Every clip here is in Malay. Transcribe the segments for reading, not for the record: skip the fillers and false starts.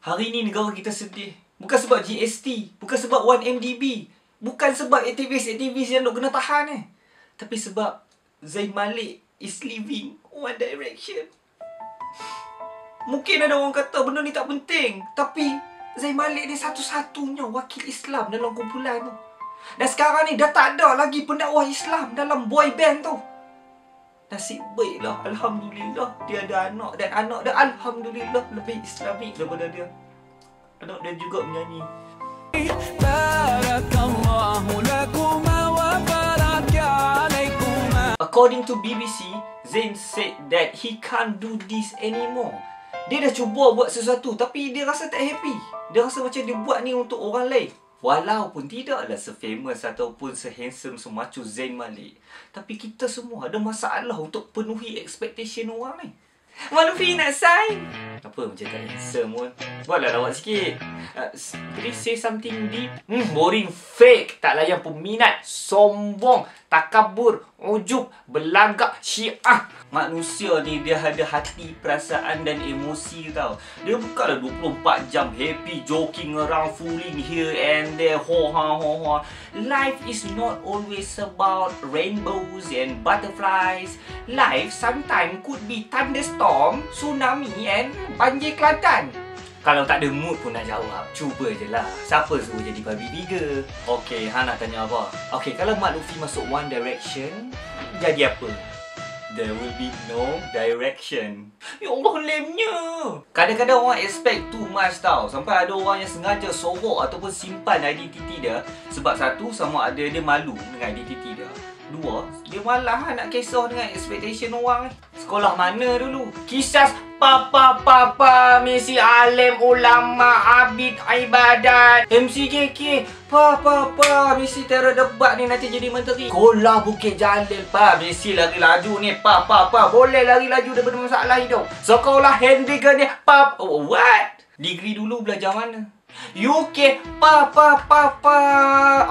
Hari ni negara kita sedih. Bukan sebab GST, bukan sebab 1MDB, bukan sebab aktivis-aktivis yang nak kena tahan tapi sebab Zayn Malik is leaving One Direction. Mungkin ada orang kata benda ni tak penting, tapi Zayn Malik ni satu-satunya wakil Islam dalam kumpulan tu. Dan sekarang ni dah tak ada lagi pendakwah Islam dalam boy band tu. Nasib baiklah, alhamdulillah, dia ada anak. Dan anak dia alhamdulillah lebih Islamik daripada dia. Anak dia juga menyanyi. According to BBC, Zayn said that he can't do this anymore. Dia dah cuba buat sesuatu tapi dia rasa tak happy. Dia rasa macam dia buat ni untuk orang lain. Walaupun tidaklah se-famous ataupun se-handsome semacam Zayn Malik, tapi kita semua ada masalah untuk penuhi expectation orang ni. Mak Luffy nak sign? Apa macam tak handsome pun? Buatlah lawak sikit. Please say something deep. Boring, fake, tak layan peminat, sombong, takabur, ujub, belagak, syiah. Manusia ni dia ada hati, perasaan dan emosi tau. Dia bukanlah 24 jam happy, joking around, fooling here and there, ho-ha. Life is not always about rainbows and butterflies. Life sometimes could be thunderstorm, tsunami and banjir Kelantan. Kalau tak ada mood pun nak jawab, cuba je lah. Siapa suruh jadi babi tiga? Okay, nak tanya apa? Okay, kalau Mak Luffy masuk One Direction, jadi apa? There will be no direction. Ya Allah, lemnya. Kadang-kadang orang expect too much tau. Sampai ada orang yang sengaja sorok ataupun simpan identiti dia. Sebab satu, sama ada dia malu dengan identiti dia. Dua, dia malah nak kisah dengan expectation orang. Sekolah mana dulu? Kisah Papa misi alim ulama abid ibadat MCKK Papa misi teror debat ni nanti jadi menteri. Sekolah Bukit Jalil misi lari laju ni Papa boleh lari laju daripada masalah hidup. Sekolah Hendrigan ni what? Degree dulu belajar mana? UK Papa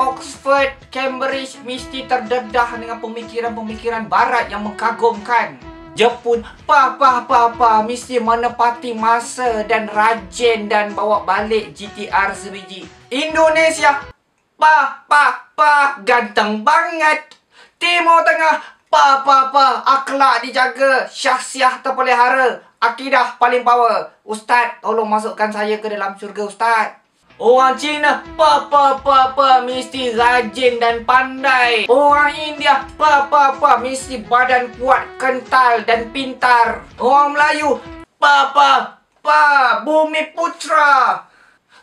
Oxford Cambridge mesti terdedah dengan pemikiran-pemikiran barat yang mengagumkan. Jepun Papa mesti menepati masa dan rajin dan bawa balik GTR sebiji. Indonesia Papa ganteng banget. Timur Tengah Papa akhlak dijaga, syahsiah terpelihara, akidah paling power. Ustaz, tolong masukkan saya ke dalam syurga Ustaz. Orang Cina Papa mesti rajin dan pandai. Orang India Papa mesti badan kuat, kental dan pintar. Orang Melayu Papa bumi putra.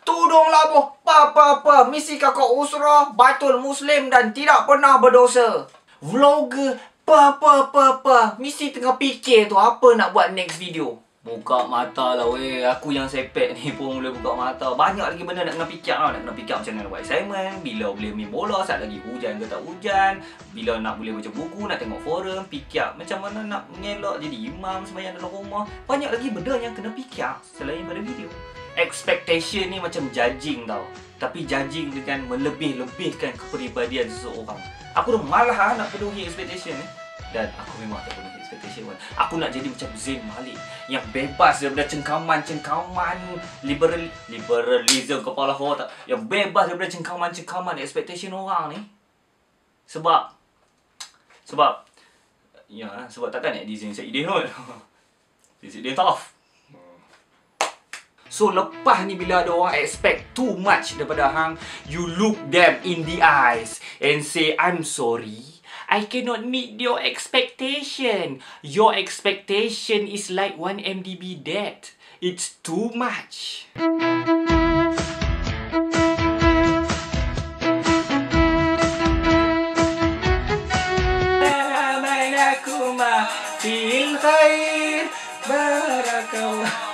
Tudung labuh Papa mesti kakak usrah, batul muslim dan tidak pernah berdosa. Vlogger Papa mesti tengah fikir tu apa nak buat next video. Buka mata lah weh. Aku yang sepet ni pun boleh buka mata. Banyak lagi benda nak kena fikir tau. Nak kena fikir macam mana nak buat assignment, bila boleh main bola, saat lagi hujan ke tak hujan, bila nak boleh baca buku, nak tengok forum, fikir macam mana nak mengelak jadi imam sembahyang dalam rumah. Banyak lagi benda yang kena fikir selain pada video. Expectation ni macam judging tau. Tapi judging dengan melebih-lebihkan kepribadian seseorang. Aku dah malah nak penuhi expectation ni. Dan aku memang tak penuhi expectation pun. Aku nak jadi macam Zayn Malik yang bebas daripada cengkaman liberalism kepala otak. Yang bebas daripada cengkaman expectation orang ni. Sebab takkan nak design Zayn pun. Zayn tough. So lepas ni bila ada orang expect too much daripada hang, you look them in the eyes and say, I'm sorry, I cannot meet your expectation. Your expectation is like 1MDB debt. It's too much. Fil khair barakallah.